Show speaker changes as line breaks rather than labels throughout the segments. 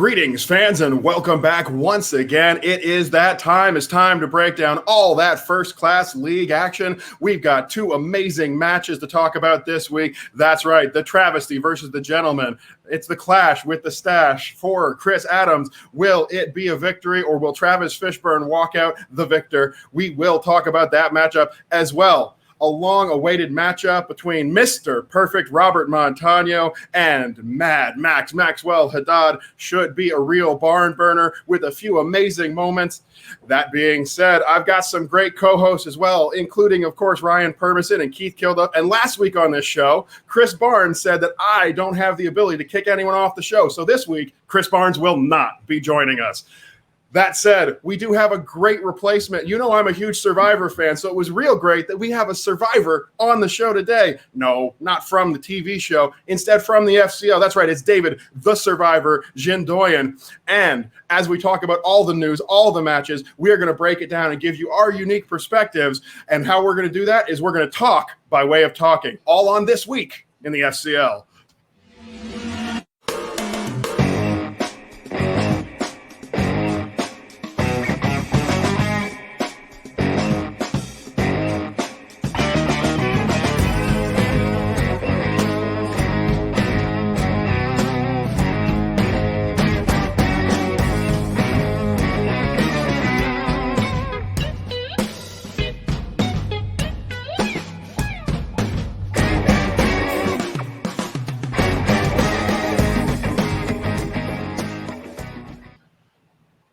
Greetings, fans, and welcome back once again. It is that time. It's time to break down all that first-class league action. We've got two amazing matches to talk about this week. That's right, the Travesty versus the Gentleman. It's the clash with the stash for Chris Adams. Will it be a victory, or will Travis Fishburn walk out the victor? We will talk about that matchup as well. A long-awaited matchup between Mr. Perfect Robert Montano and Mad Max Maxwell Haddad should be a real barn burner with a few amazing moments. That being said, I've got some great co-hosts as well, including, of course, Ryan Permison and Keith Kilduff. And last week on this show, Chris Barnes said that I don't have the ability to kick anyone off the show. So this week, Chris Barnes will not be joining us. That said, we do have a great replacement. You know I'm a huge Survivor fan, so it was real great that we have a Survivor on the show today. No, not from the TV show. Instead, from the FCL. That's right, it's David, the Survivor, Jindoian. And as we talk about all the news, all the matches, we are going to break it down and give you our unique perspectives. And how we're going to do that is we're going to talk by way of talking, all on this week in the FCL.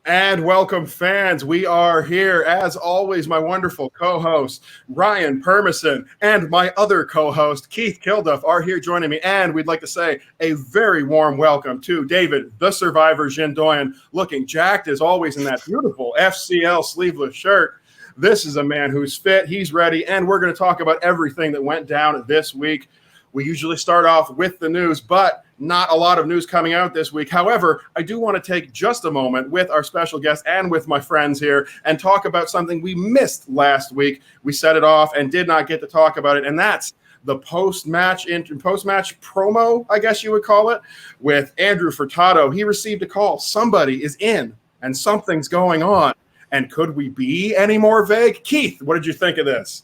And welcome, fans. We are here, as always, my wonderful co-host, Ryan Permison, and my other co-host, Keith Kilduff, are here joining me. And we'd like to say a very warm welcome to David, the Survivor, Jindoian, looking jacked as always in that beautiful FCL sleeveless shirt. This is a man who's fit, he's ready, and we're going to talk about everything that went down this week. We usually start off with the news, but not a lot of news coming out this week. However, I do want to take just a moment with our special guest and with my friends here and talk about something we missed last week. We set it off and did not get to talk about it, and that's the post-match promo, I guess you would call it, with Andrew Furtado. He received a call. Somebody is in, and something's going on. And could we be any more vague? Keith, what did you think of this?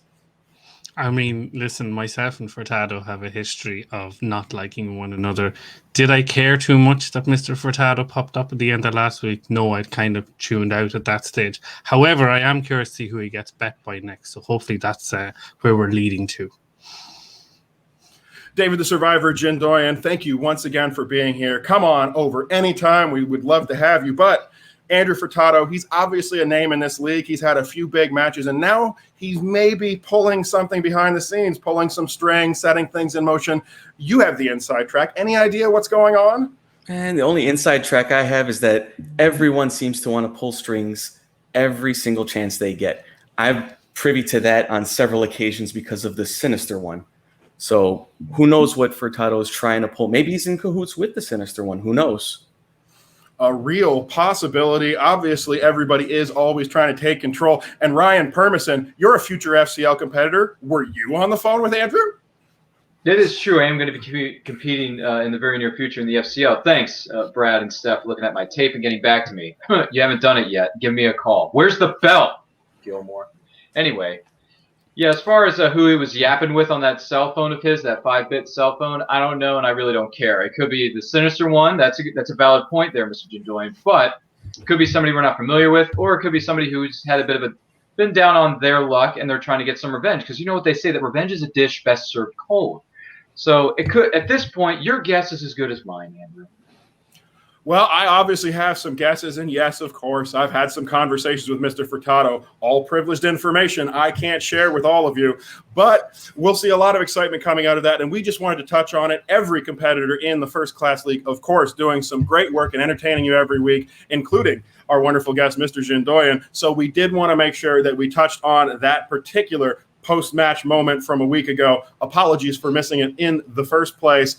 I mean, listen, myself and Furtado have a history of not liking one another. Did I care too much that Mr. Furtado popped up at the end of last week? No, I'd kind of tuned out at that stage. However, I am curious to see who he gets bet by next. So hopefully that's where we're leading to.
David, the Survivor, Jindoian, thank you once again for being here. Come on over anytime. We would love to have you. But Andrew Furtado, he's obviously a name in this league. He's had a few big matches, and now he's maybe pulling something behind the scenes, pulling some strings, setting things in motion. You have the inside track. Any idea what's going on?
And the only inside track I have is that everyone seems to want to pull strings every single chance they get. I'm privy to that on several occasions because of the Sinister one. So who knows what Furtado is trying to pull. Maybe he's in cahoots with the Sinister one. Who knows?
A real possibility. Obviously, everybody is always trying to take control. And Ryan Permison, you're a future FCL competitor. Were you on the phone with Andrew?
It is true. I am going to be competing in the very near future in the FCL. Thanks, Brad and Steph, looking at my tape and getting back to me. You haven't done it yet. Give me a call. Where's the belt, Gilmore? Anyway, yeah, as far as who he was yapping with on that cell phone of his, that 5-bit cell phone, I don't know, and I really don't care. It could be the Sinister one. That's a valid point there, Mr. Jindoian. But it could be somebody we're not familiar with, or it could be somebody who's had a bit of been down on their luck, and they're trying to get some revenge. Because you know what they say, that revenge is a dish best served cold. So it could, at this point, your guess is as good as mine, Andrew.
Well, I obviously have some guesses, and yes, of course, I've had some conversations with Mr. Furtado. All privileged information I can't share with all of you, but we'll see a lot of excitement coming out of that, and we just wanted to touch on it. Every competitor in the First Class League, of course, doing some great work and entertaining you every week, including our wonderful guest, Mr. Jindoian. So we did want to make sure that we touched on that particular post-match moment from a week ago. Apologies for missing it in the first place.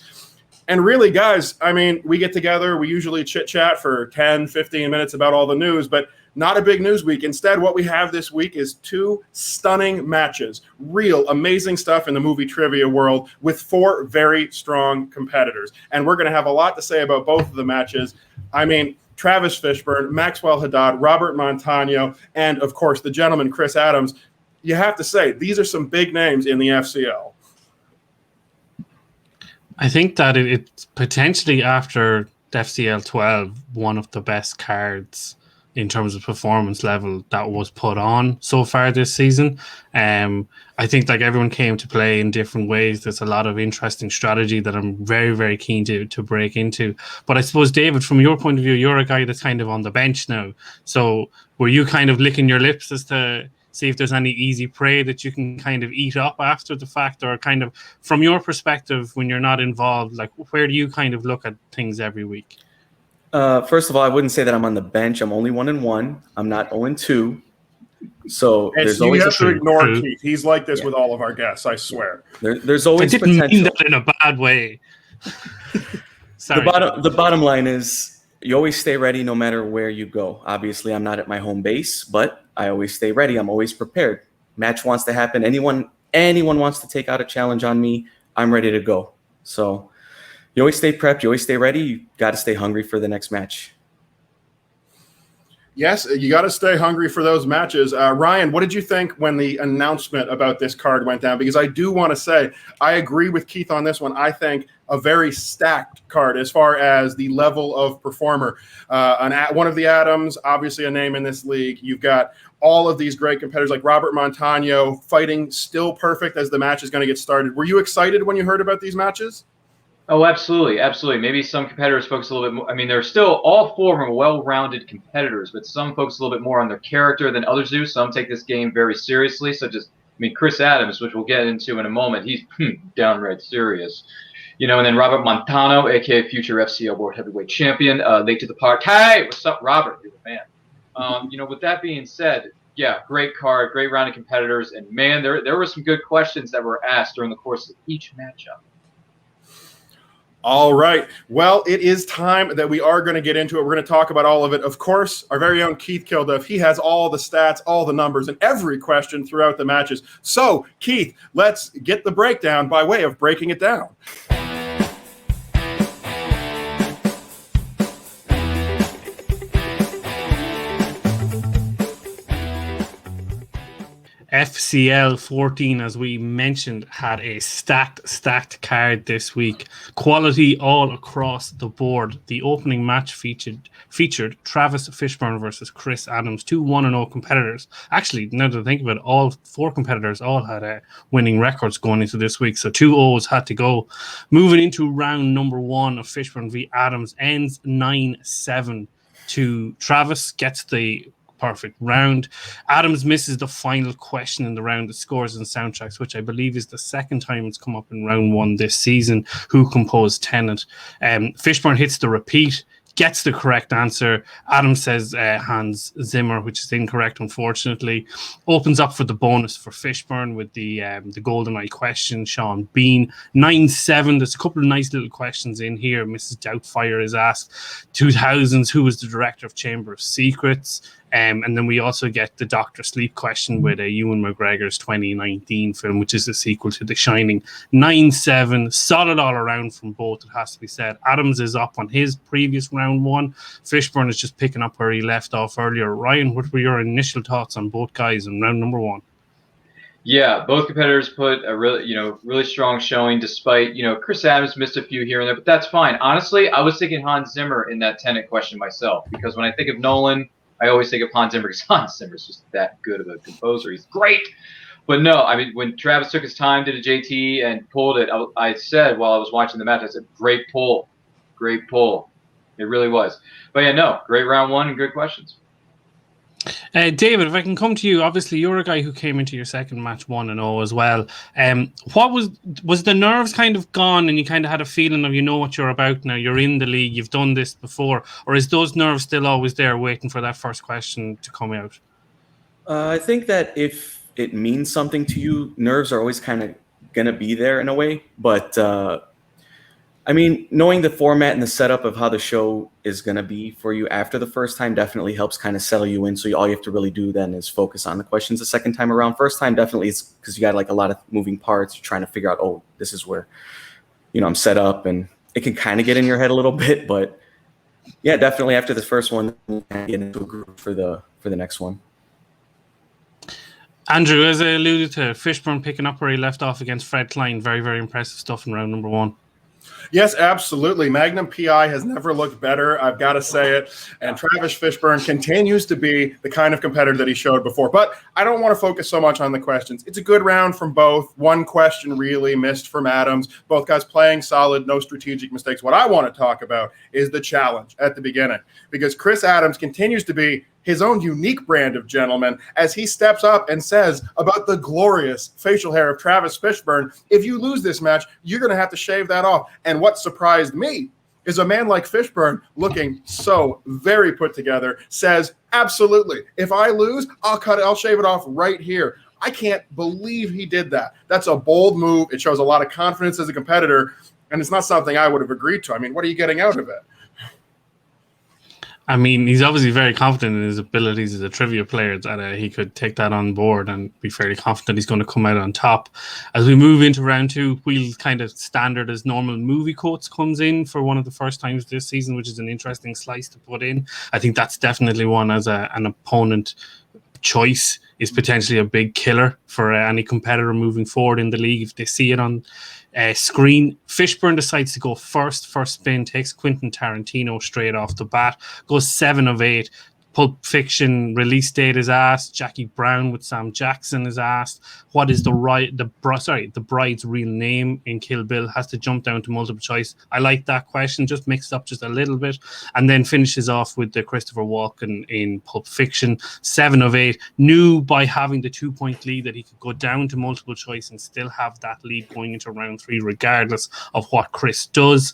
And really, guys, I mean, we get together, we usually chit-chat for 10, 15 minutes about all the news, but not a big news week. Instead, what we have this week is 2 stunning matches. Real amazing stuff in the movie trivia world with 4 very strong competitors. And we're going to have a lot to say about both of the matches. I mean, Travis Fishburn, Maxwell Haddad, Robert Montano, and, of course, the gentleman Chris Adams. You have to say, these are some big names in the FCL.
I think that it's potentially, after FCL 12, one of the best cards in terms of performance level that was put on so far this season. I think like everyone came to play in different ways. There's a lot of interesting strategy that I'm very, very keen to break into. But I suppose, David, from your point of view, you're a guy that's kind of on the bench now. So were you kind of licking your lips as to see if there's any easy prey that you can kind of eat up after the fact, or kind of from your perspective when you're not involved, like where do you kind of look at things every week?
First of all, I wouldn't say that I'm on the bench. I'm only 1-1. I'm not 0-2. So there's
you
always
have to ignore
true.
Keith. He's like this with all of our guests, I swear.
There's always
I didn't
potential.
mean that in a bad way. Sorry.
The bottom line is you always stay ready no matter where you go. Obviously, I'm not at my home base, but I always stay ready. I'm always prepared. Match wants to happen. Anyone wants to take out a challenge on me, I'm ready to go. So you always stay prepped. You always stay ready. You got to stay hungry for the next match.
Yes, you got to stay hungry for those matches. Ryan, what did you think when the announcement about this card went down? Because I do want to say, I agree with Keith on this one. I think a very stacked card as far as the level of performer. One of the Adams, obviously a name in this league. You've got all of these great competitors like Robert Montano fighting still perfect as the match is going to get started. Were you excited when you heard about these matches?
Oh, absolutely, absolutely. Maybe some competitors focus a little bit more. I mean, they're still all 4 of them are well-rounded competitors, but some focus a little bit more on their character than others do. Some take this game very seriously, such as, Chris Adams, which we'll get into in a moment. He's downright serious. And then Robert Montano, a.k.a. future FCL World Heavyweight Champion, late to the party. Hey, what's up, Robert? You're the man. With that being said, yeah, great card, great round of competitors, and man, there were some good questions that were asked during the course of each matchup.
All right. Well, it is time that we are going to get into it. We're going to talk about all of it. Of course, our very own Keith Kilduff, he has all the stats, all the numbers, and every question throughout the matches. So, Keith, let's get the breakdown by way of breaking it down.
FCL 14, as we mentioned, had a stacked card this week. Quality all across the board. The opening match featured Travis Fishburn versus Chris Adams, 2 1-0 competitors. Actually, now that I think about it, all 4 competitors all had winning records going into this week, so 2 O's had to go. Moving into round number 1 of Fishburn v Adams, ends 9-7 to Travis, gets the perfect round. Adams misses the final question in the round of scores and soundtracks, which I believe is the second time it's come up in round 1 this season. Who composed Tenet? Fishburn hits the repeat, gets the correct answer. Adams says Hans Zimmer, which is incorrect, unfortunately. Opens up for the bonus for Fishburn with the GoldenEye question, Sean Bean. 9-7. There's a couple of nice little questions in here. Mrs. Doubtfire is asked 2000s, who was the director of Chamber of Secrets? And then we also get the Dr. Sleep question with Ewan McGregor's 2019 film, which is a sequel to The Shining. 9-7, solid all around from both, it has to be said. Adams is up on his previous round 1. Fishburn is just picking up where he left off earlier. Ryan, what were your initial thoughts on both guys in round number 1?
Yeah, both competitors put a really strong showing, despite, Chris Adams missed a few here and there, but that's fine. Honestly, I was thinking Hans Zimmer in that Tenet question myself, because when I think of Nolan, I always think of Hans Zimmer, because Hans Zimmer's just that good of a composer. He's great. But no, I mean, when Travis took his time, did a JT, and pulled it, I said while I was watching the match, I said, great pull. Great pull. It really was. But yeah, no, great round 1 and good questions.
David, if I can come to you, obviously you're a guy who came into your second match 1-0 as well. What was the nerves kind of gone, and you kind of had a feeling of, you know what you're about now, you're in the league, you've done this before, or is those nerves still always there waiting for that first question to come out?
I think that if it means something to you, nerves are always kind of going to be there in a way, but I mean, knowing the format and the setup of how the show is going to be for you after the first time definitely helps kind of settle you in. So all you have to really do then is focus on the questions the second time around. First time, definitely it's because you got like a lot of moving parts. You're trying to figure out, oh, this is where, I'm set up, and it can kind of get in your head a little bit. But yeah, definitely after the first one, you can get into a group for the next one.
Andrew, as I alluded to, Fishburn picking up where he left off against Fred Klein. Very, very impressive stuff in round number 1.
Yes, absolutely. Magnum PI has never looked better. I've got to say it. And Travis Fishburn continues to be the kind of competitor that he showed before. But I don't want to focus so much on the questions. It's a good round from both. One question really missed from Adams. Both guys playing solid, no strategic mistakes. What I want to talk about is the challenge at the beginning, because Chris Adams continues to be his own unique brand of gentleman as he steps up and says about the glorious facial hair of Travis Fishburn, if you lose this match, you're going to have to shave that off. And what surprised me is a man like Fishburn, looking so very put together, says, absolutely, if I lose, I'll shave it off right here. I can't believe he did that. That's a bold move. It shows a lot of confidence as a competitor, and it's not something I would have agreed to. I mean, what are you getting out of it?
I mean, he's obviously very confident in his abilities as a trivia player that he could take that on board and be fairly confident he's going to come out on top. As we move into round 2, Wheel's kind of standard as normal movie quotes comes in for one of the first times this season, which is an interesting slice to put in. I think that's definitely one as an opponent choice is potentially a big killer for any competitor moving forward in the league if they see it on screen. Fishburn decides to go first spin, takes Quentin Tarantino straight off the bat, goes 7 of 8. Pulp Fiction release date is asked. Jackie Brown with Sam Jackson is asked. What is the bride's real name in Kill Bill? Has to jump down to multiple choice. I like that question, just mixed up just a little bit, and then finishes off with the Christopher Walken in Pulp Fiction. 7 of 8. Knew by having the 2-point lead that he could go down to multiple choice and still have that lead going into round 3, regardless of what Chris does.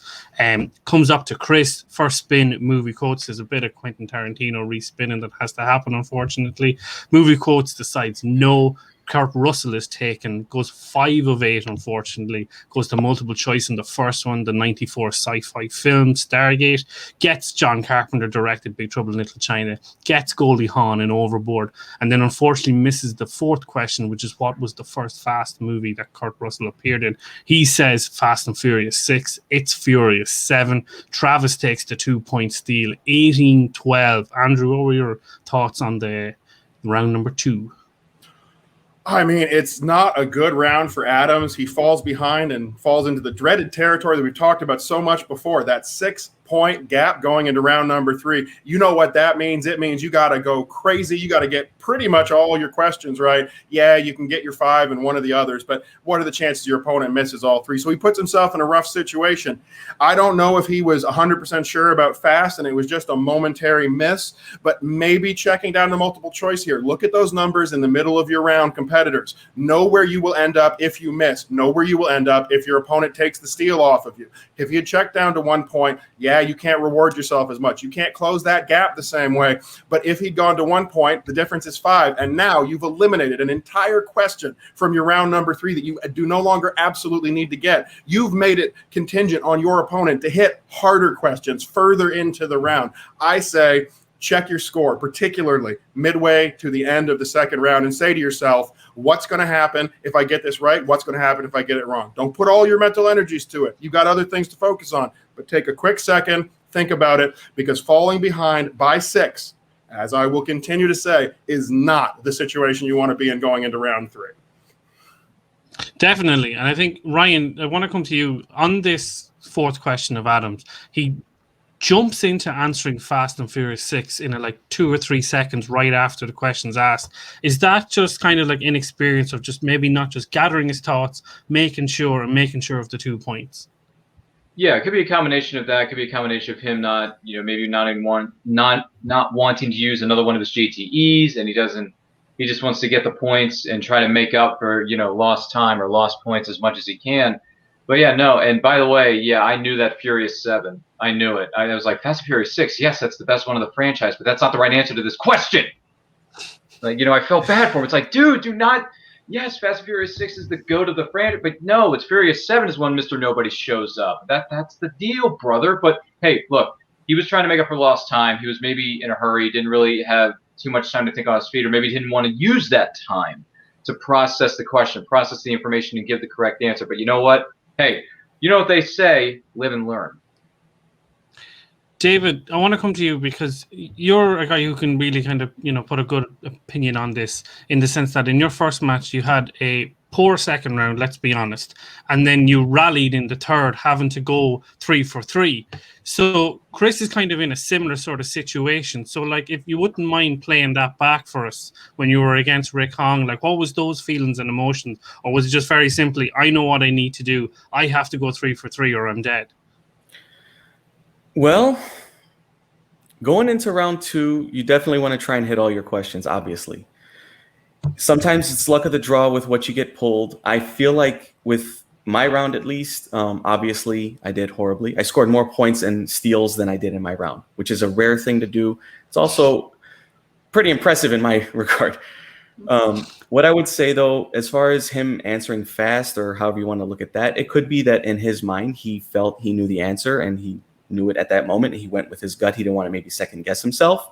Comes up to Chris, first spin, movie quotes. There's a bit of Quentin Tarantino spinning that has to happen, unfortunately. Movie quotes decides no. Kurt Russell is taken, goes 5 of 8, unfortunately. Goes to multiple choice in the first one, the 94 sci-fi film Stargate. Gets John Carpenter directed Big Trouble in Little China. Gets Goldie Hawn in Overboard. And then unfortunately misses the 4th question, which is what was the first Fast movie that Kurt Russell appeared in. He says Fast and Furious 6. It's Furious 7. Travis takes the 2-point steal, 18-12. Andrew, what were your thoughts on the round number 2?
I mean, it's not a good round for Adams. He falls behind and falls into the dreaded territory that we've talked about so much before, that 6-point gap going into round number 3. You know what that means? It means you got to go crazy. You got to get pretty much all your questions right. Yeah, you can get your 5 in one of the others, but what are the chances your opponent misses all 3? So he puts himself in a rough situation. I don't know if he was 100% sure about Fast and it was just a momentary miss, but maybe checking down to multiple choice here. Look at those numbers in the middle of your round, competitors. Know where you will end up if you miss. Know where you will end up if your opponent takes the steal off of you. If you check down to 1 point, yeah, you can't reward yourself as much. You can't close that gap the same way. But if he'd gone to 1 point, the difference is 5. And now you've eliminated an entire question from your round number 3 that you do no longer absolutely need to get. You've made it contingent on your opponent to hit harder questions further into the round. I say check your score, particularly midway to the end of the second round, and say to yourself, what's going to happen if I get this right? What's going to happen if I get it wrong? Don't put all your mental energies to it. You've got other things to focus on, but take a quick second, think about it, because falling behind by 6, as I will continue to say, is not the situation you want to be in going into round 3.
Definitely. And I think, Ryan, I want to come to you on this 4th question of Adams. He jumps into answering Fast and Furious 6 in 2 or 3 seconds right after the question's asked. Is that just kind of like inexperience of just maybe not just gathering his thoughts, making sure of the 2 points?
Yeah, it could be a combination of that. It could be a combination of him not wanting to use another one of his JTEs, and he just wants to get the points and try to make up for, lost time or lost points as much as he can. But yeah, no, and by the way, yeah, I knew that Furious 7. I knew it. I was like, Fast and Furious 6, yes, that's the best one of the franchise, but that's not the right answer to this question. I felt bad for him. It's like, dude, do not, yes, Fast and Furious 6 is the go to the franchise, but no, it's Furious 7 is when Mr. Nobody shows up. That's the deal, brother. But hey, look, he was trying to make up for lost time. He was maybe in a hurry, didn't really have too much time to think on his feet, or maybe he didn't want to use that time to process the question, process the information, and give the correct answer. But you know what? Hey, you know what they say, live and learn.
David, I want to come to you because you're a guy who can really kind of, put a good opinion on this, in the sense that in your first match, you had a poor second round, let's be honest, and then you rallied in the third, having to go 3 for 3. So Chris is kind of in a similar sort of situation. So, like, if you wouldn't mind playing that back for us when you were against Rick Hong, like, what was those feelings and emotions? Or was it just very simply, I know what I need to do, I have to go 3 for 3 or I'm dead?
Well, going into round 2, you definitely want to try and hit all your questions, obviously. Sometimes it's luck of the draw with what you get pulled. I feel like with my round, at least, obviously, I did horribly. I scored more points and steals than I did in my round, which is a rare thing to do. It's also pretty impressive in my regard. What I would say, though, as far as him answering fast, or however you want to look at that, it could be that in his mind, he felt he knew the answer and he knew it at that moment. He went with his gut. He didn't want to maybe second guess himself.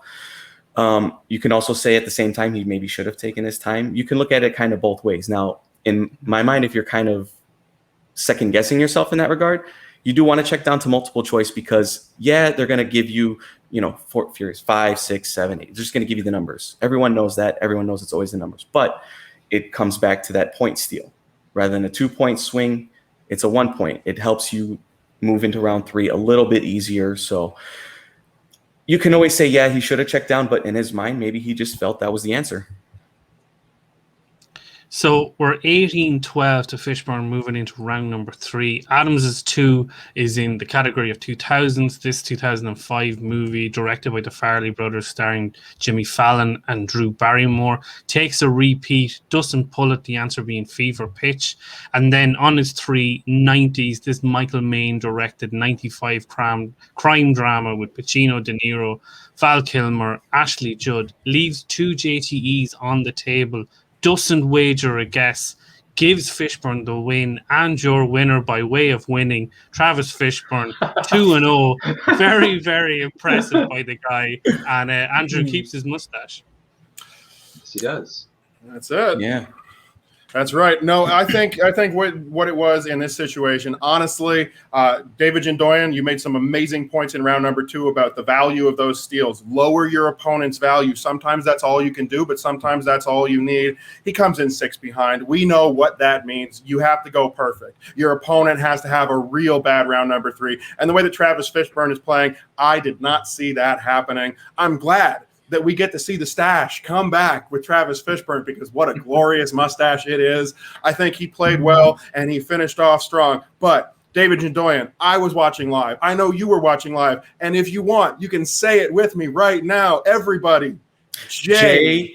You can also say at the same time, he maybe should have taken his time. You can look at it kind of both ways. Now, in my mind, if you're kind of second guessing yourself in that regard, you do want to check down to multiple choice because, yeah, they're going to give you, Furious 5, 6, 7, 8. They're just going to give you the numbers. Everyone knows that. Everyone knows it's always the numbers. But it comes back to that point steal. Rather than a 2-point swing, it's a 1 point. It helps you move into round 3 a little bit easier. So you can always say, yeah, he should have checked down, but in his mind, maybe he just felt that was the answer.
So we're 18-12 to Fishburn, moving into round number 3. Adams's 2 is in the category of 2000s. This 2005 movie, directed by the Farrelly brothers, starring Jimmy Fallon and Drew Barrymore, takes a repeat, doesn't pull it, the answer being Fever Pitch. And then on his 3, 90s, this Michael Mann directed 95 crime drama with Pacino, De Niro, Val Kilmer, Ashley Judd, leaves 2 JTEs on the table, doesn't wager a guess, gives Fishburn the win, and your winner by way of winning, Travis Fishburn, 2-0. Very, very impressive by the guy. And Andrew keeps his mustache.
Yes, he does.
That's it.
Yeah.
That's right. No, I think what it was in this situation, honestly, David Jindoian, you made some amazing points in round number 2 about the value of those steals. Lower your opponent's value. Sometimes that's all you can do, but sometimes that's all you need. He comes in 6 behind. We know what that means. You have to go perfect. Your opponent has to have a real bad round number 3. And the way that Travis Fishburn is playing, I did not see that happening. I'm glad that we get to see the stash come back with Travis Fishburn, because what a glorious mustache it is. I think he played well and he finished off strong. But David Jindoian, I was watching live. I know you were watching live. And if you want, you can say it with me right now. Everybody, JTE.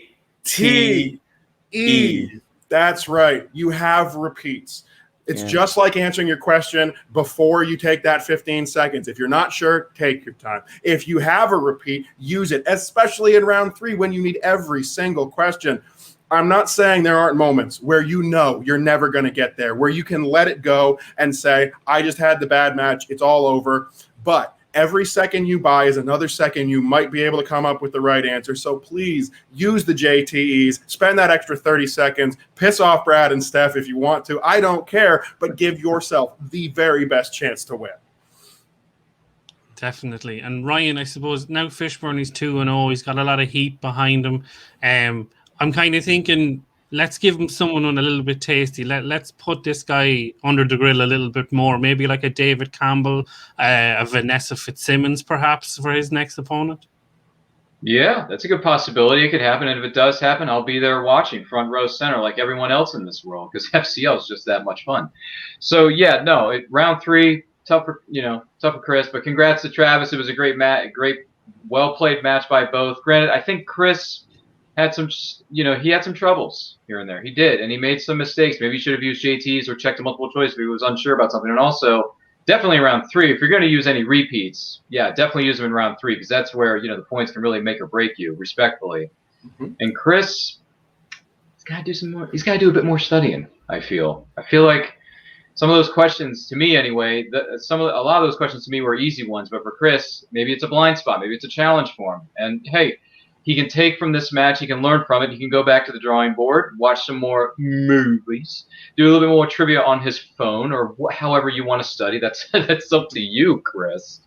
That's right. You have repeats. It's just like answering your question before you take that 15 seconds. If you're not sure, take your time. If you have a repeat, use it, especially in round 3 when you need every single question. I'm not saying there aren't moments where you're never going to get there, where you can let it go and say, I just had the bad match, it's all over. But every second you buy is another second you might be able to come up with the right answer. So please use the JTEs, spend that extra 30 seconds, piss off Brad and Steph if you want to. I don't care, but give yourself the very best chance to win.
Definitely. And Ryan, I suppose now Fishburn is 2-0. He's got a lot of heat behind him. I'm kind of thinking, let's give him someone a little bit tasty. Let's put this guy under the grill a little bit more. Maybe like a David Campbell, a Vanessa Fitzsimmons, perhaps, for his next opponent.
Yeah, that's a good possibility. It could happen. And if it does happen, I'll be there watching front row center like everyone else in this world, because FCL is just that much fun. So, yeah, no, round 3, tough for Chris. But congrats to Travis. It was a great match, well-played match by both. Granted, I think Chris had some, he had some troubles here and there. He did, and he made some mistakes. Maybe he should have used JTs or checked a multiple choice if he was unsure about something. And also, definitely round 3, if you're going to use any repeats, definitely use them in round 3, because that's where, the points can really make or break you, respectfully. Mm-hmm. And Chris, he's got to do some more. He's got to do a bit more studying. I feel like some of those questions, to me anyway, a lot of those questions to me were easy ones, but for Chris, maybe it's a blind spot, maybe it's a challenge for him. And hey, he can take from this match, he can learn from it, he can go back to the drawing board, watch some more movies, do a little bit more trivia on his phone, or however you want to study. That's up to you, Chris.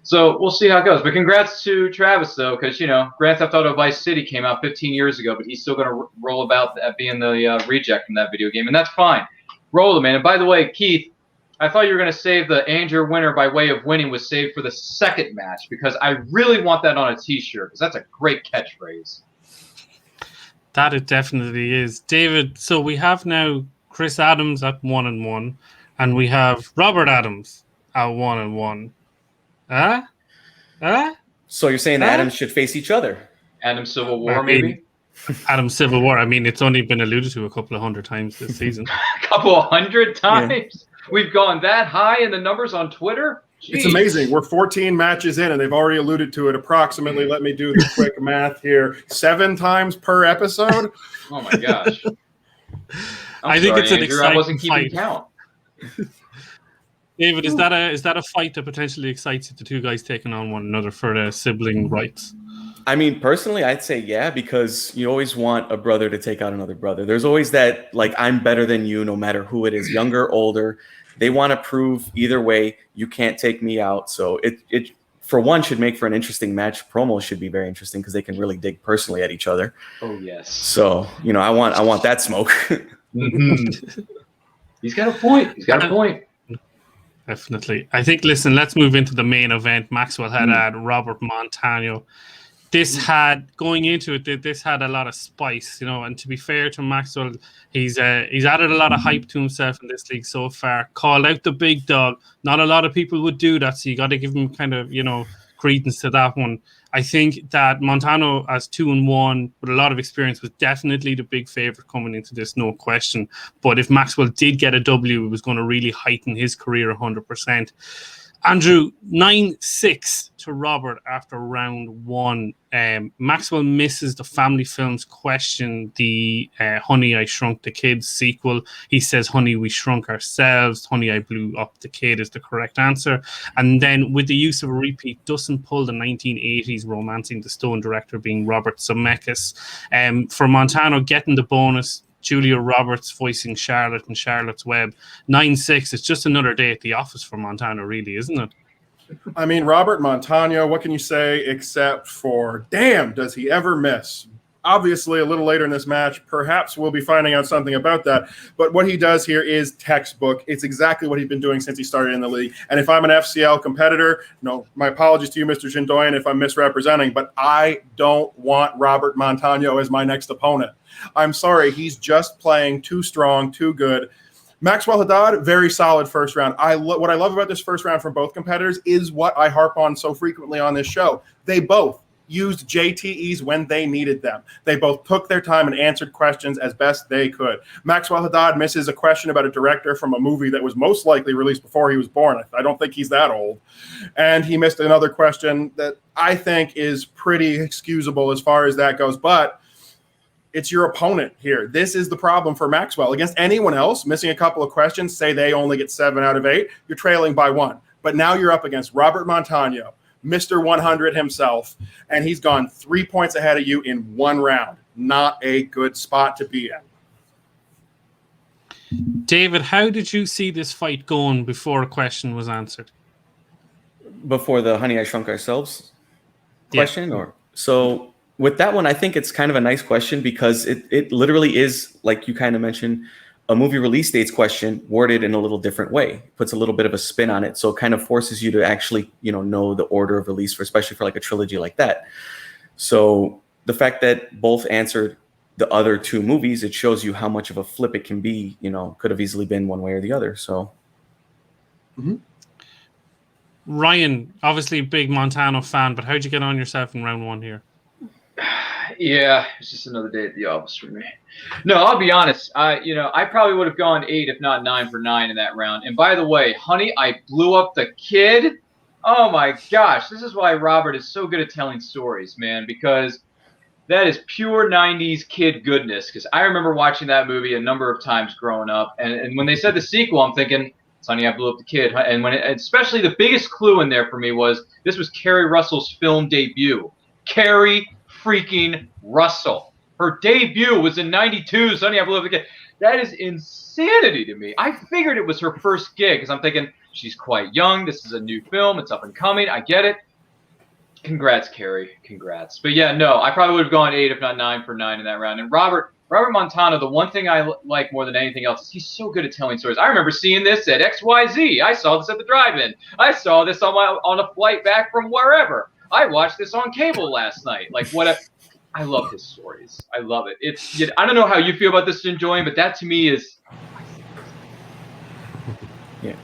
So we'll see how it goes. But congrats to Travis, though, because, Grand Theft Auto Vice City came out 15 years ago, but he's still going to roll about being the reject from that video game, and that's fine. Roll him, man. And by the way, Keith, I thought you were going to save the Andrew winner by way of winning was saved for the second match, because I really want that on a T-shirt, because that's a great catchphrase.
That it definitely is. David, so we have now Chris Adams at 1-1, and we have Robert Adams at 1-1.
So you're saying Adams should face each other?
Adam Civil War, maybe?
Adam Civil War. I mean, it's only been alluded to a couple of hundred times this season.
A couple of hundred times? Yeah. We've gone that high in the numbers on Twitter? Jeez.
It's amazing. We're 14 matches in, and they've already alluded to it approximately. Let me do the quick math here. 7 times per episode.
Oh, my gosh.
I think it's an exciting
I wasn't keeping
fight.
Count.
David, is that a fight that potentially excites you, the two guys taking on one another for the sibling rights?
I mean, personally, I'd say yeah, because you always want a brother to take out another brother. There's always that, like, I'm better than you, no matter who it is, younger, older. They want to prove either way, you can't take me out. So it for one should make for an interesting match. Promos should be very interesting because they can really dig personally at each other.
Oh yes.
So I want that smoke.
Mm-hmm. He's got a point.
Definitely. I think, listen, let's move into the main event. Maxwell Haddad, Robert Montano. This had, going into it, this had a lot of spice, and to be fair to Maxwell, he's added a lot of hype to himself in this league so far. Called out the big dog. Not a lot of people would do that, so you got to give him kind of, credence to that one. I think that Montano, as 2-1 with a lot of experience, was definitely the big favorite coming into this, no question. But if Maxwell did get a W, it was going to really heighten his career 100%. Andrew, 9-6 to Robert after round 1. Maxwell misses the Family Films question, the Honey, I Shrunk the Kid sequel. He says, Honey, we shrunk ourselves. Honey, I blew up the kid is the correct answer. And then with the use of a repeat, doesn't pull the 1980s Romancing the Stone director being Robert Zemeckis. For Montano, getting the bonus, Julia Roberts voicing Charlotte and Charlotte's Web. 9-6. It's just another day at the office for Montano, really, isn't it?
I mean, Robert Montano, what can you say except for, damn, does he ever miss? Obviously, a little later in this match, perhaps we'll be finding out something about that. But what he does here is textbook. It's exactly what he's been doing since he started in the league. And if I'm an FCL competitor, my apologies to you, Mr. Jindoian, if I'm misrepresenting, but I don't want Robert Montano as my next opponent. I'm sorry, he's just playing too strong, too good. Maxwell Haddad, very solid first round. What I love about this first round from both competitors is what I harp on so frequently on this show. They both used JTEs when they needed them. They both took their time and answered questions as best they could. Maxwell Haddad misses a question about a director from a movie that was most likely released before he was born. I don't think he's that old. And he missed another question that I think is pretty excusable as far as that goes. But it's your opponent here. This is the problem for Maxwell. Against anyone else, missing a couple of questions, say they only get 7 out of 8, you're trailing by 1. But now you're up against Robert Montano, Mr. 100 himself, and he's gone 3 points ahead of you in 1 round. Not a good spot to be in.
David, how did you see this fight going before a question was answered?
Before the Honey, I Shrunk Ourselves question? Yeah. So with that one, I think it's kind of a nice question because it literally is, like you kind of mentioned, a movie release dates question worded in a little different way, puts a little bit of a spin on it. So it kind of forces you to actually, know the order of release, especially for like a trilogy like that. So the fact that both answered the other 2 movies, it shows you how much of a flip it can be, could have easily been one way or the other. So.
Mm-hmm.
Ryan,
obviously a big Montano fan, but how'd you get on yourself in round 1 here?
Yeah, it's just another day at the office for me. No, I'll be honest. I probably would have gone 8, if not 9 for 9 in that round. And by the way, Honey, I blew up the kid. Oh my gosh, this is why Robert is so good at telling stories, man. Because That is pure 90s kid goodness, because I remember watching that movie a number of times growing up. And when they said the sequel, I'm thinking, Sonny, I Blew Up the Kid. And especially the biggest clue in there for me was this was Kerry Russell's film debut. Kerry freaking Russell. Her debut was in 92, Sonny, I Blew Up the Kid. That is insanity to me. I figured it was her first gig, because I'm thinking, she's quite young. This is a new film. It's up and coming. I get it. Congrats, Carrie. Congrats. But yeah, no, I probably would have gone 8, if not 9 for 9 in that round. And Robert Montano, the one thing I like more than anything else is he's so good at telling stories. I remember seeing this at XYZ. I saw this at the drive-in. I saw this on a flight back from wherever. I watched this on cable last night. I love his stories. I love it. I don't know how you feel about this, Jindoian, but that to me is.
Yeah.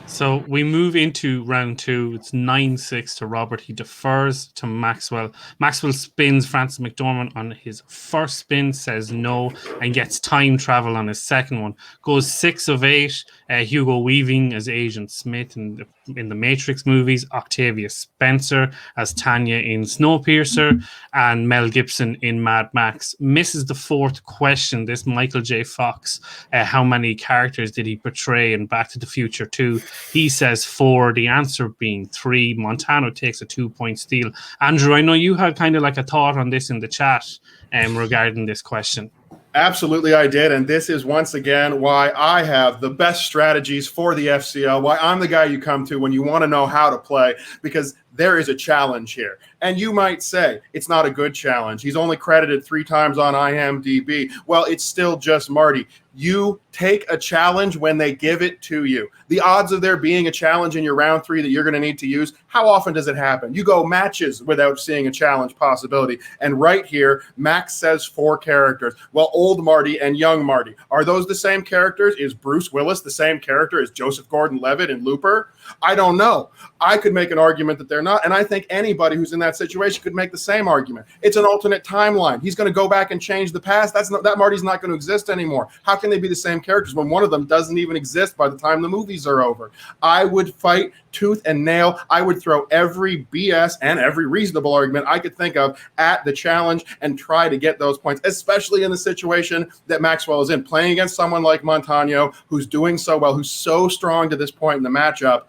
So we move into round 2. It's 9-6 to Robert. He defers to Maxwell. Maxwell spins Francis McDormand on his first spin, says no, and gets time travel on his second one. Goes 6 of 8. Hugo Weaving as Agent Smith in the Matrix movies. Octavia Spencer as Tanya in Snowpiercer. And Mel Gibson in Mad Max. Misses the fourth question. This Michael J. Fox. How many characters did he portray in Back to the Future 2? He says 4, the answer being 3. Montano takes a 2-point steal. Andrew, I know you had kind of like a thought on this in the chat regarding this question.
Absolutely, I did. And this is once again why I have the best strategies for the FCL, why I'm the guy you come to when you want to know how to play, because there is a challenge here. And you might say it's not a good challenge. He's only credited 3 times on IMDb. Well, it's still just Marty. You take a challenge when they give it to you. The odds of there being a challenge in your round 3 that you're going to need to use, how often does it happen? You go matches without seeing a challenge possibility. And right here, Max says 4 characters. Well, old Marty and young Marty, are those the same characters? Is Bruce Willis the same character as Joseph Gordon-Levitt in Looper? I don't know. I could make an argument that they're not, and I think anybody who's in that situation could make the same argument. It's an alternate timeline. He's going to go back and change the past. That Marty's not going to exist anymore. How can they be the same characters when one of them doesn't even exist by the time the movies are over? I would fight tooth and nail. I would throw every BS and every reasonable argument I could think of at the challenge and try to get those points, especially in the situation that Maxwell is in, playing against someone like Montano, who's doing so well, who's so strong to this point in the matchup.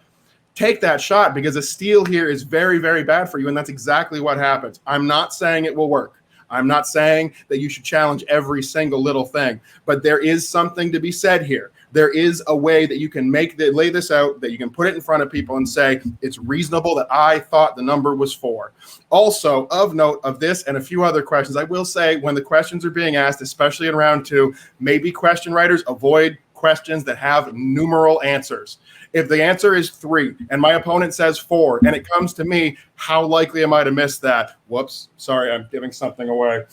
Take that shot, because a steal here is very, very bad for you, and that's exactly what happens. I'm not saying it will work. I'm not saying that you should challenge every single little thing, but there is something to be said here. There is a way that you can lay this out, that you can put it in front of people and say, it's reasonable that I thought the number was 4. Also, of note of this and a few other questions, I will say when the questions are being asked, especially in round 2, maybe question writers avoid questions that have numeral answers. If the answer is 3 and my opponent says 4 and it comes to me, how likely am I to miss that? Whoops. Sorry, I'm giving something away.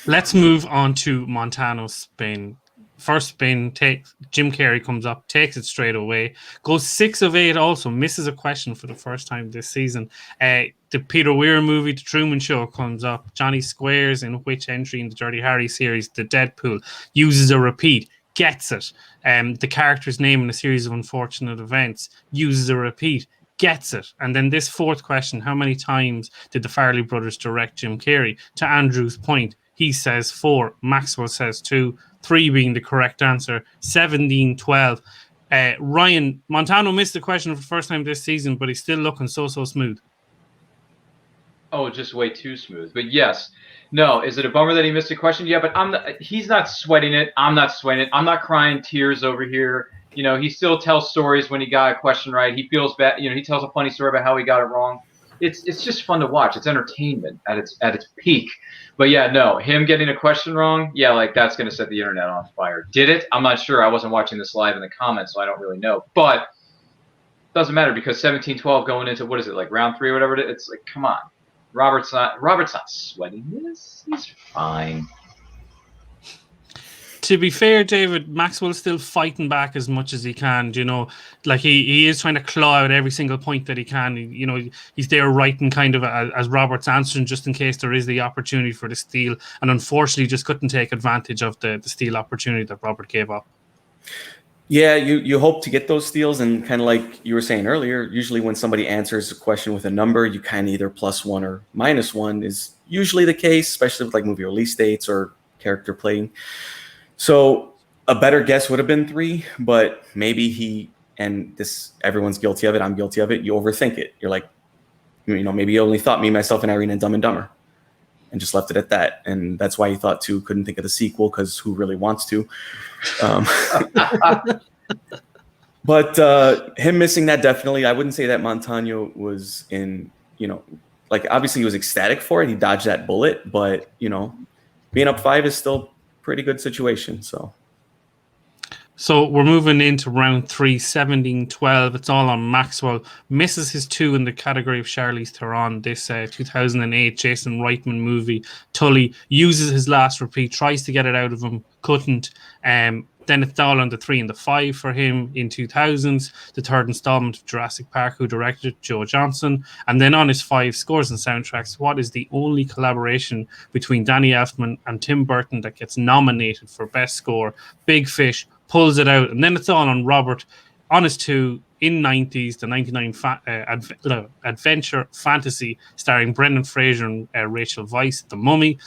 Let's move on to Montano's spin. First spin, Jim Carrey comes up, takes it straight away, goes 6 of 8 also, misses a question for the first time this season. The Peter Weir movie, The Truman Show, comes up. Johnny Squares, in which entry in the Dirty Harry series, The Deadpool, uses a repeat, gets it. The character's name in a series of unfortunate events, uses a repeat, gets it. And then this fourth question, how many times did the Farrelly brothers direct Jim Carrey? To Andrew's point, he says 4, Maxwell says 2, 3 being the correct answer, 17-12. Ryan, Montano missed the question for the first time this season, but he's still looking so smooth.
Oh, just way too smooth. But yes. No, is it a bummer that he missed a question? Yeah, but he's not sweating it. I'm not sweating it. I'm not crying tears over here. You know, he still tells stories when he got a question right. He feels bad. You know, he tells a funny story about how he got it wrong. It's just fun to watch. It's entertainment at its peak. But yeah, no, him getting a question wrong, yeah, like that's going to set the internet on fire. Did it? I'm not sure. I wasn't watching this live in the comments, so I don't really know. But doesn't matter, because 17-12 going into, what is it, like round 3 or whatever it is? It's like, come on. Robert's not sweating this. He's fine.
To be fair, David, Maxwell's still fighting back as much as he can. You know, like he is trying to claw out every single point that he can. You know, he's there writing kind of as Robert's answering, just in case there is the opportunity for the steal. And unfortunately, just couldn't take advantage of the steal opportunity that Robert gave up.
Yeah, you hope to get those steals, and kind of like you were saying earlier, usually when somebody answers a question with a number, you kind of either +1 or -1 is usually the case, especially with like movie release dates or character playing. So a better guess would have been 3, but maybe and this everyone's guilty of it. I'm guilty of it. You overthink it. You're like, maybe you only thought me, myself, and Irene and Dumb and Dumber, and just left it at that. And that's why you thought 2 couldn't think of the sequel, because who really wants to? But him missing that, definitely, I wouldn't say that Montano was in, like obviously he was ecstatic for it. He dodged that bullet, but being up 5 is still a pretty good situation.
So we're moving into round 3, 17-12. It's all on Maxwell. Misses his 2 in the category of Charlize Theron. This 2008 Jason Reitman movie. Tully uses his last repeat, tries to get it out of him, couldn't. Then it's all on the 3 and the 5 for him in 2000s. The third installment of Jurassic Park, who directed Joe Johnson. And then on his 5 scores and soundtracks, what is the only collaboration between Danny Elfman and Tim Burton that gets nominated for Best Score? Big Fish pulls it out. And then it's all on Robert on his 2 in 90s, the 99 adventure fantasy starring Brendan Fraser and Rachel Weisz, The Mummy.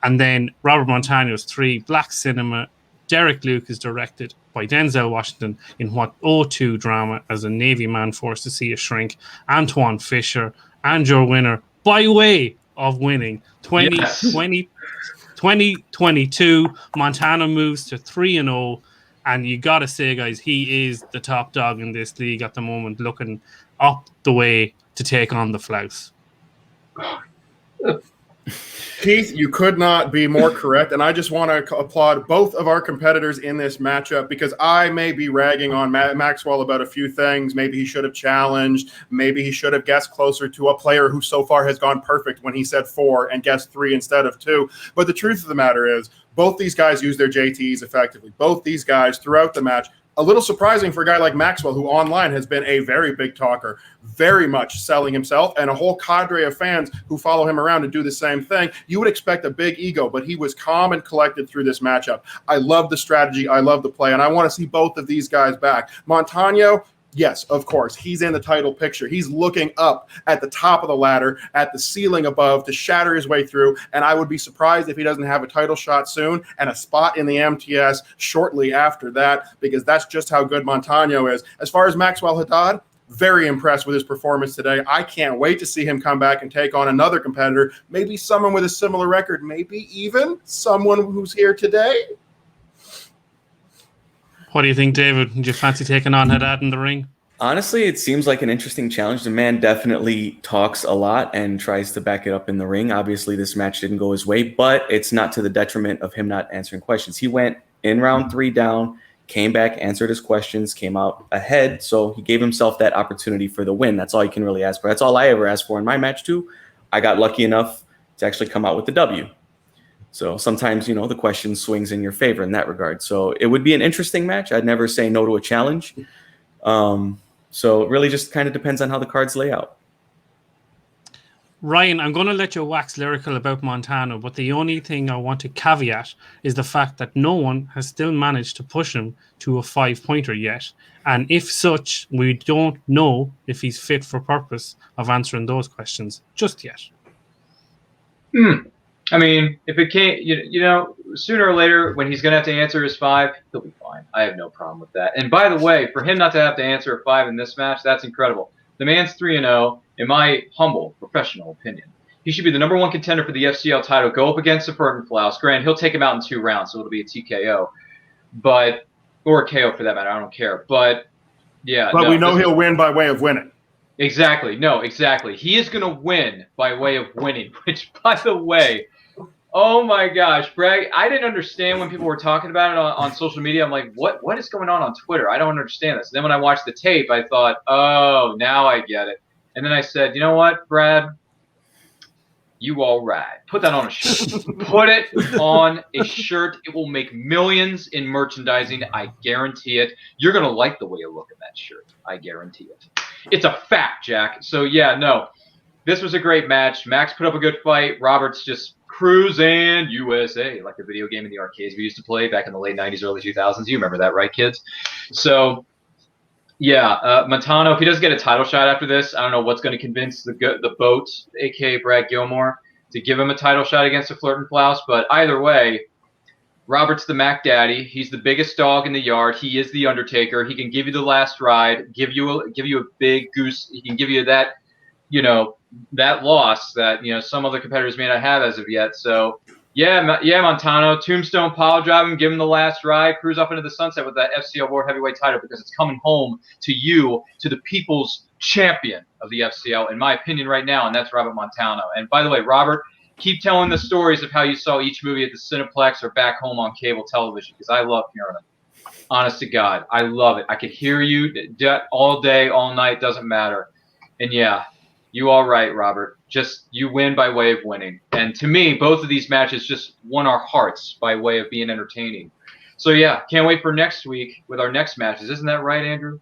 And then Robert Montano's 3, Black Cinema. Derek Luke is directed by Denzel Washington in what O2 drama as a Navy man forced to see a shrink. Antoine Fisher, and your winner, by way of winning 2022. Montana moves to 3-0. And you got to say, guys, he is the top dog in this league at the moment, looking up the way to take on the Flouse.
Keith, you could not be more correct, and I just want to applaud both of our competitors in this matchup, because I may be ragging on Maxwell about a few things. Maybe he should have challenged. Maybe he should have guessed closer to a player who so far has gone perfect when he said 4 and guessed 3 instead of 2. But the truth of the matter is, both these guys use their JTs effectively. Both these guys throughout the match. A little surprising for a guy like Maxwell, who online has been a very big talker, very much selling himself, and a whole cadre of fans who follow him around and do the same thing. You would expect a big ego, but he was calm and collected through this matchup. I love the strategy. I love the play, and I want to see both of these guys back. Montano, yes, of course, he's in the title picture. He's looking up at the top of the ladder, at the ceiling above, to shatter his way through, and I would be surprised if he doesn't have a title shot soon and a spot in the MTS shortly after that, because that's just how good Montano is. As far as Maxwell Haddad, very impressed with his performance today. I can't wait to see him come back and take on another competitor, maybe someone with a similar record, maybe even someone who's here today.
What do you think, David? Do you fancy taking on Haddad in the ring?
Honestly, it seems like an interesting challenge. The man definitely talks a lot and tries to back it up in the ring. Obviously, this match didn't go his way, but it's not to the detriment of him not answering questions. He went in round 3 down, came back, answered his questions, came out ahead. So he gave himself that opportunity for the win. That's all you can really ask for. That's all I ever asked for in my match, too. I got lucky enough to actually come out with the W. So sometimes, the question swings in your favor in that regard. So it would be an interesting match. I'd never say no to a challenge. So it really just kind of depends on how the cards lay out.
Ryan, I'm going to let you wax lyrical about Montano, but the only thing I want to caveat is the fact that no one has still managed to push him to a 5-pointer yet. And if such, we don't know if he's fit for purpose of answering those questions just yet.
I mean, if it can't, sooner or later, when he's going to have to answer his 5, he'll be fine. I have no problem with that. And by the way, for him not to have to answer a 5 in this match, that's incredible. The man's 3-0, in my humble, professional opinion. He should be the #1 contender for the FCL title. Go up against Fishburn Flouse. Grant, he'll take him out in 2 rounds, so it'll be a TKO. Or a KO for that matter. I don't care. But, yeah.
But we know he'll win by way of winning.
Exactly. No, exactly. He is going to win by way of winning, which, by the way, oh my gosh, Bragg, I didn't understand when people were talking about it on social media. I'm like, what is going on Twitter? I don't understand this. And then when I watched the tape, I thought, oh, now I get it. And then I said, you know what, Brad? You all right. Put that on a shirt. Put it on a shirt. It will make millions in merchandising. I guarantee it. You're going to like the way you look in that shirt. I guarantee it. It's a fact, Jack. So, yeah, no. This was a great match. Max put up a good fight. Robert's just Cruise and USA, like the video game in the arcades we used to play back in the late 90s, early 2000s. You remember that, right, kids? So, yeah, Montano, if he doesn't get a title shot after this, I don't know what's going to convince the boat, a.k.a. Brad Gilmore, to give him a title shot against a Flirt and Flouse. But either way, Robert's the Mac Daddy. He's the biggest dog in the yard. He is the Undertaker. He can give you the last ride, give you a big goose. He can give you that, that loss that some other competitors may not have as of yet. So yeah, Montano, Tombstone pile drive him, give him the last ride, cruise up into the sunset with that FCL World Heavyweight title, because it's coming home to you, to the people's champion of the FCL, in my opinion, right now, and that's Robert Montano. And by the way, Robert, keep telling the stories of how you saw each movie at the Cineplex or back home on cable television, because I love hearing them. Honest to God, I love it. I could hear you all day, all night, doesn't matter. And yeah, you all right, Robert. Just you win by way of winning. And to me, both of these matches just won our hearts by way of being entertaining. So yeah, can't wait for next week with our next matches. Isn't that right, Andrew?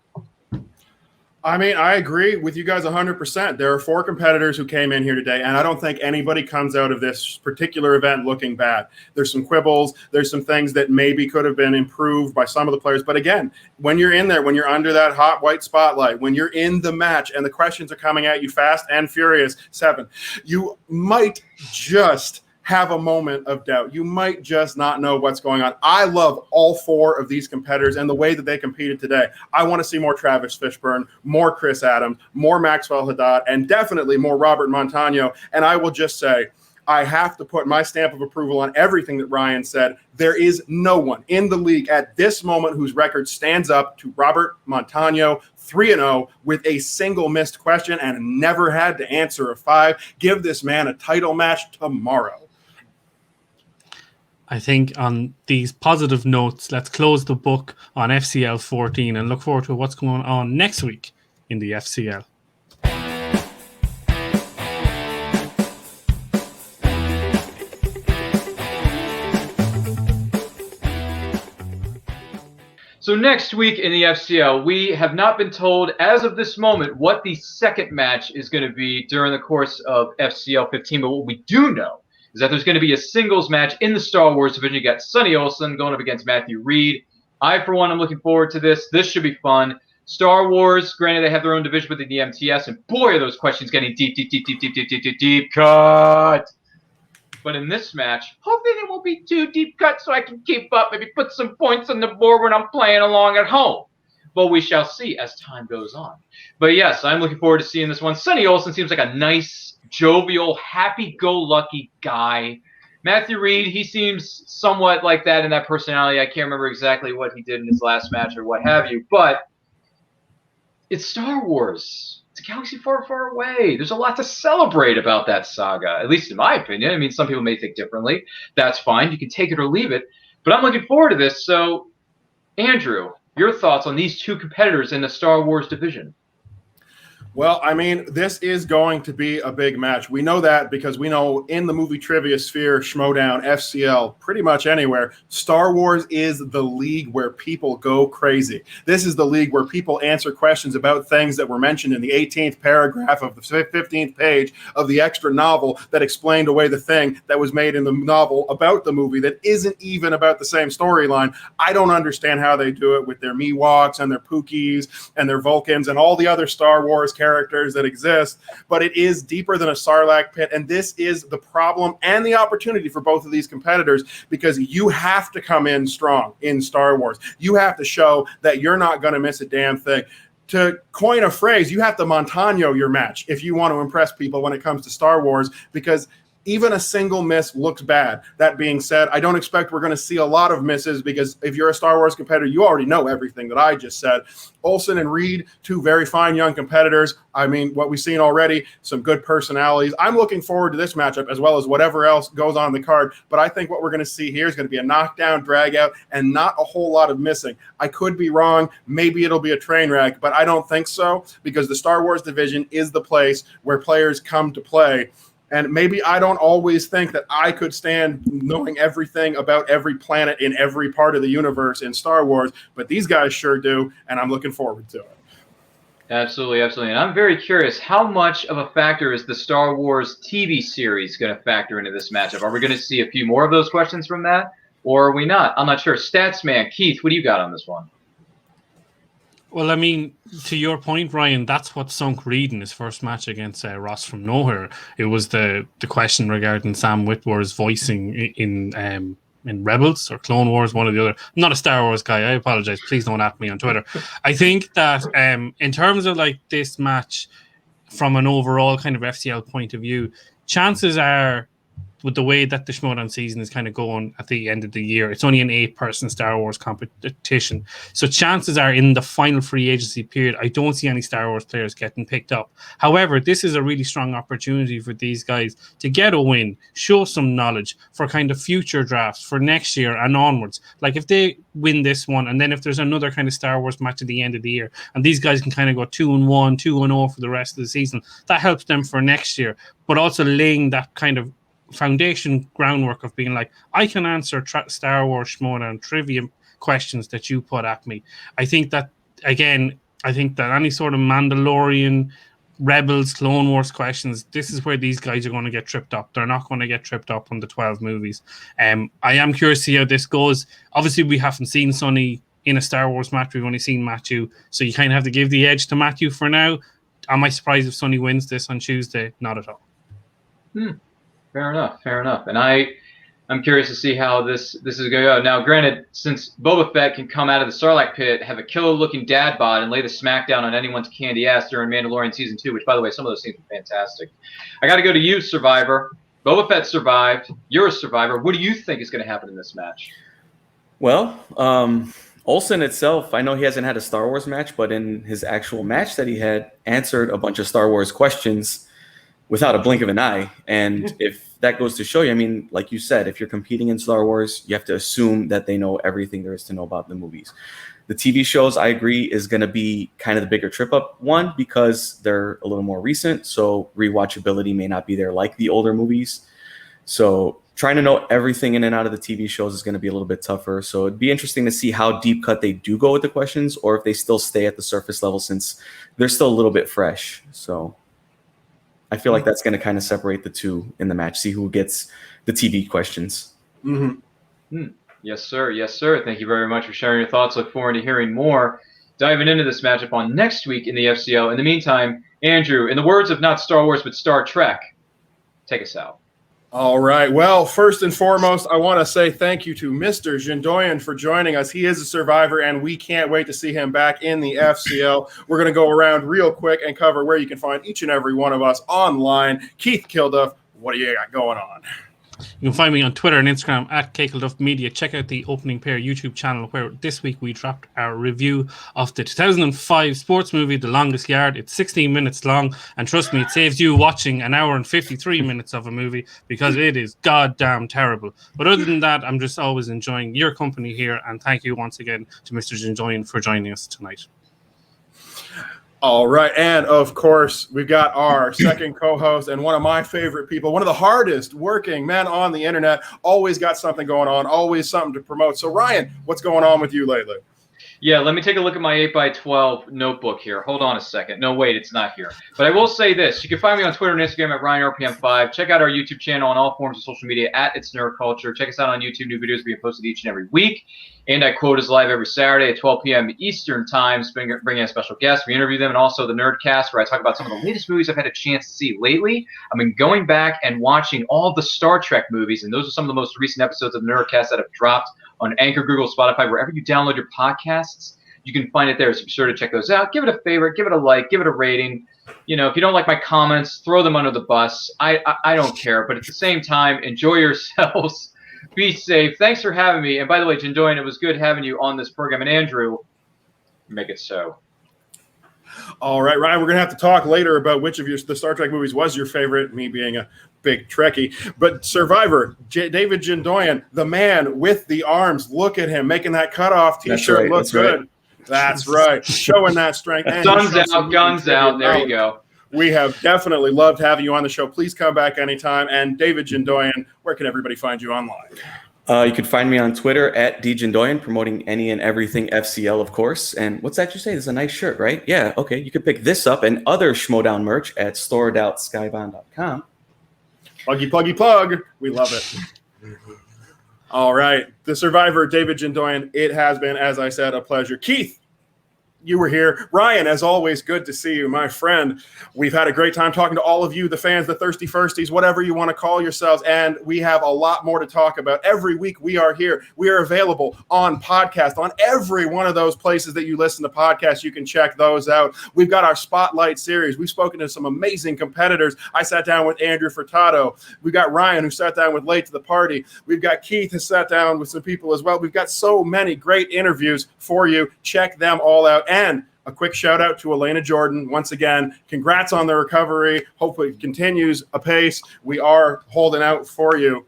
I mean, I agree with you guys 100%. There are 4 competitors who came in here today, and I don't think anybody comes out of this particular event looking bad. There's some quibbles. There's some things that maybe could have been improved by some of the players. But again, when you're in there, when you're under that hot white spotlight, when you're in the match and the questions are coming at you fast and furious, 7, you might just have a moment of doubt. You might just not know what's going on. I love all 4 of these competitors and the way that they competed today. I want to see more Travis Fishburn, more Chris Adams, more Maxwell Haddad, and definitely more Robert Montano. And I will just say, I have to put my stamp of approval on everything that Ryan said. There is no one in the league at this moment whose record stands up to Robert Montano, 3-0 with a single missed question and never had to answer a 5. Give this man a title match tomorrow.
I think on these positive notes, let's close the book on FCL 14 and look forward to what's going on next week in the FCL.
So next week in the FCL, we have not been told as of this moment what the second match is going to be during the course of FCL 15, but what we do know is that there's going to be a singles match in the Star Wars division. You got Sonny Olsen going up against Matthew Reed. I, for one, am looking forward to this. This should be fun. Star Wars, granted, they have their own division within the MTS, and boy, are those questions getting deep cut. But in this match, hopefully they won't be too deep cut so I can keep up, maybe put some points on the board when I'm playing along at home. But we shall see as time goes on. But yes, I'm looking forward to seeing this one. Sonny Olsen seems like a nice, jovial, happy-go-lucky guy. Matthew Reed, he seems somewhat like that in that personality. I can't remember exactly what he did in his last match or what have you, but it's Star Wars. It's a galaxy far, far away. There's a lot to celebrate about that saga, at least in my opinion. I mean, some people may think differently. That's fine. You can take it or leave it. But I'm looking forward to this. So, Andrew, your thoughts on these 2 competitors in the Star Wars division?
Well, I mean, this is going to be a big match. We know that because we know in the movie trivia sphere, Schmoedown, FCL, pretty much anywhere, Star Wars is the league where people go crazy. This is the league where people answer questions about things that were mentioned in the 18th paragraph of the 15th page of the extra novel that explained away the thing that was made in the novel about the movie that isn't even about the same storyline. I don't understand how they do it with their Miwoks and their Pookies and their Vulcans and all the other Star Wars characters that exist, but it is deeper than a Sarlacc pit, and this is the problem and the opportunity for both of these competitors, because you have to come in strong in Star Wars. You have to show that you're not going to miss a damn thing. To coin a phrase, you have to Montano your match if you want to impress people when it comes to Star Wars, because even a single miss looks bad. That being said, I don't expect we're going to see a lot of misses, because if you're a Star Wars competitor, you already know everything that I just said. Olsen and Reed, 2 very fine young competitors. I mean, what we've seen already, some good personalities. I'm looking forward to this matchup as well as whatever else goes on the card. But I think what we're going to see here is going to be a knockdown, drag out, and not a whole lot of missing. I could be wrong. Maybe it'll be a train wreck, but I don't think so, because the Star Wars division is the place where players come to play. And maybe I don't always think that I could stand knowing everything about every planet in every part of the universe in Star Wars, but these guys sure do, and I'm looking forward to it.
Absolutely, absolutely. And I'm very curious, how much of a factor is the Star Wars TV series going to factor into this matchup? Are we going to see a few more of those questions from that, or are we not? I'm not sure. Statsman, Keith, what do you got on this one?
Well, I mean, to your point, Ryan, that's what sunk Reed in his first match against Ross from Nowhere. It was the question regarding Sam Witwer's voicing in Rebels or Clone Wars, one or the other. I'm not a Star Wars guy. I apologize. Please don't at me on Twitter. I think that in terms of like this match, from an overall kind of FCL point of view, chances are, with the way that the Schmoedown season is kind of going at the end of the year, it's only an 8-person Star Wars competition. So chances are in the final free agency period, I don't see any Star Wars players getting picked up. However, this is a really strong opportunity for these guys to get a win, show some knowledge for kind of future drafts for next year and onwards. Like if they win this one, and then if there's another kind of Star Wars match at the end of the year, and these guys can kind of go 2-1, 2-0 for the rest of the season, that helps them for next year, but also laying that kind of foundation groundwork of being like, I can answer Star Wars Schmoedown trivia questions that you put at me. I think that any sort of Mandalorian, Rebels, Clone Wars questions, this is where these guys are going to get tripped up. They're not going to get tripped up on the 12 movies. I am curious to see how this goes. Obviously, we haven't seen Sonny in a Star Wars match. We've only seen Matthew, so you kind of have to give the edge to Matthew for now. Am I surprised if Sonny wins this on Tuesday? Not at all.
Fair enough. And I'm curious to see how this is going to go. Now, granted, since Boba Fett can come out of the Sarlacc pit, have a killer-looking dad bod, and lay the smackdown on anyone's candy ass during Mandalorian Season 2, which, by the way, some of those scenes are fantastic. I got to go to you, Survivor. Boba Fett survived. You're a Survivor. What do you think is going to happen in this match?
Well, Olsen itself, I know he hasn't had a Star Wars match, but in his actual match that he had, answered a bunch of Star Wars questions without a blink of an eye. And if that goes to show you, I mean, like you said, if you're competing in Star Wars, you have to assume that they know everything there is to know about the movies. The TV shows, I agree, is going to be kind of the bigger trip up one because they're a little more recent. So rewatchability may not be there like the older movies. So trying to know everything in and out of the TV shows is going to be a little bit tougher. So it'd be interesting to see how deep cut they do go with the questions, or if they still stay at the surface level since they're still a little bit fresh. So I feel like that's going to kind of separate the two in the match, see who gets the TV questions.
Yes, sir. Yes, sir. Thank you very much for sharing your thoughts. Look forward to hearing more, diving into this matchup on next week in the FCO. In the meantime, Andrew, in the words of not Star Wars, but Star Trek, take us out.
All right. Well, first and foremost, I want to say thank you to Mr. Jindoian for joining us. He is a Survivor, and we can't wait to see him back in the FCL. We're going to go around real quick and cover where you can find each and every one of us online. Keith Kilduff, what do you got going on?
You can find me on Twitter and Instagram at Kekelduff Media. Check out the Opening Pair YouTube channel, where this week we dropped our review of the 2005 sports movie, The Longest Yard. It's 16 minutes long, and trust me, it saves you watching an hour and 53 minutes of a movie because it is goddamn terrible. But other than that, I'm just always enjoying your company here, and thank you once again to Mr. Jindoian for joining us tonight.
All right. And of course, we've got our second co-host and one of my favorite people, one of the hardest working men on the internet, always got something going on, always something to promote. So Ryan, what's going on with you lately?
Yeah, let me take a look at my 8x12 notebook here. Hold on a second. No, wait, it's not here. But I will say this. You can find me on Twitter and Instagram at RyanRPM5. Check out our YouTube channel on all forms of social media at It's Nerd Culture. Check us out on YouTube. New videos being posted each and every week. And I Quote is live every Saturday at 12 p.m. Eastern Time, bringing a special guest. We interview them, and also the Nerdcast, where I talk about some of the latest movies I've had a chance to see lately. I've been going back and watching all the Star Trek movies, and those are some of the most recent episodes of the Nerdcast that have dropped on Anchor, Google, Spotify, wherever you download your podcasts. You can find it there, so be sure to check those out. Give it a favorite, give it a like, give it a rating. You know, if you don't like my comments, throw them under the bus. I don't care, but at the same time, enjoy yourselves. Be safe. Thanks for having me. And by the way, Jindoian, it was good having you on this program. And Andrew, make it so.
All right, Ryan, we're going to have to talk later about which of the Star Trek movies was your favorite, me being a big Trekkie. But Survivor, David Jindoian, the man with the arms, look at him, making that cutoff T-shirt look good. Right. That's right. Showing that strength.
Guns out. There you go.
We have definitely loved having you on the show. Please come back anytime. And David Jindoian, where can everybody find you online?
You can find me on Twitter at Jindoian, promoting any and everything FCL, of course. And what's that you say? This is a nice shirt, right? Yeah, okay. You can pick this up and other Schmoedown merch at store.skybond.com.
Pluggy. We love it. All right. The survivor, David Jindoian. It has been, as I said, a pleasure. Keith, you were here. Ryan, as always, good to see you, my friend. We've had a great time talking to all of you, the fans, the thirsty firsties, whatever you want to call yourselves, and we have a lot more to talk about. Every week we are here. We are available on podcast, on every one of those places that you listen to podcasts. You can check those out. We've got our Spotlight series. We've spoken to some amazing competitors. I sat down with Andrew Furtado. We've got Ryan, who sat down with Late to the Party. We've got Keith, who sat down with some people as well. We've got so many great interviews for you. Check them all out. And a quick shout out to Elena Jordan. Once again, congrats on the recovery. Hopefully it continues apace. We are holding out for you.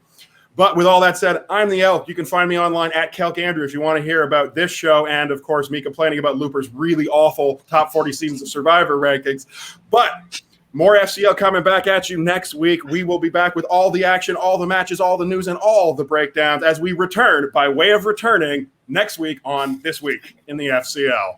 But with all that said, I'm the Elk. You can find me online at Kelk Andrew if you want to hear about this show and, of course, me complaining about Looper's really awful top 40 seasons of Survivor rankings. But more FCL coming back at you next week. We will be back with all the action, all the matches, all the news, and all the breakdowns as we return by way of returning next week on This Week in the FCL.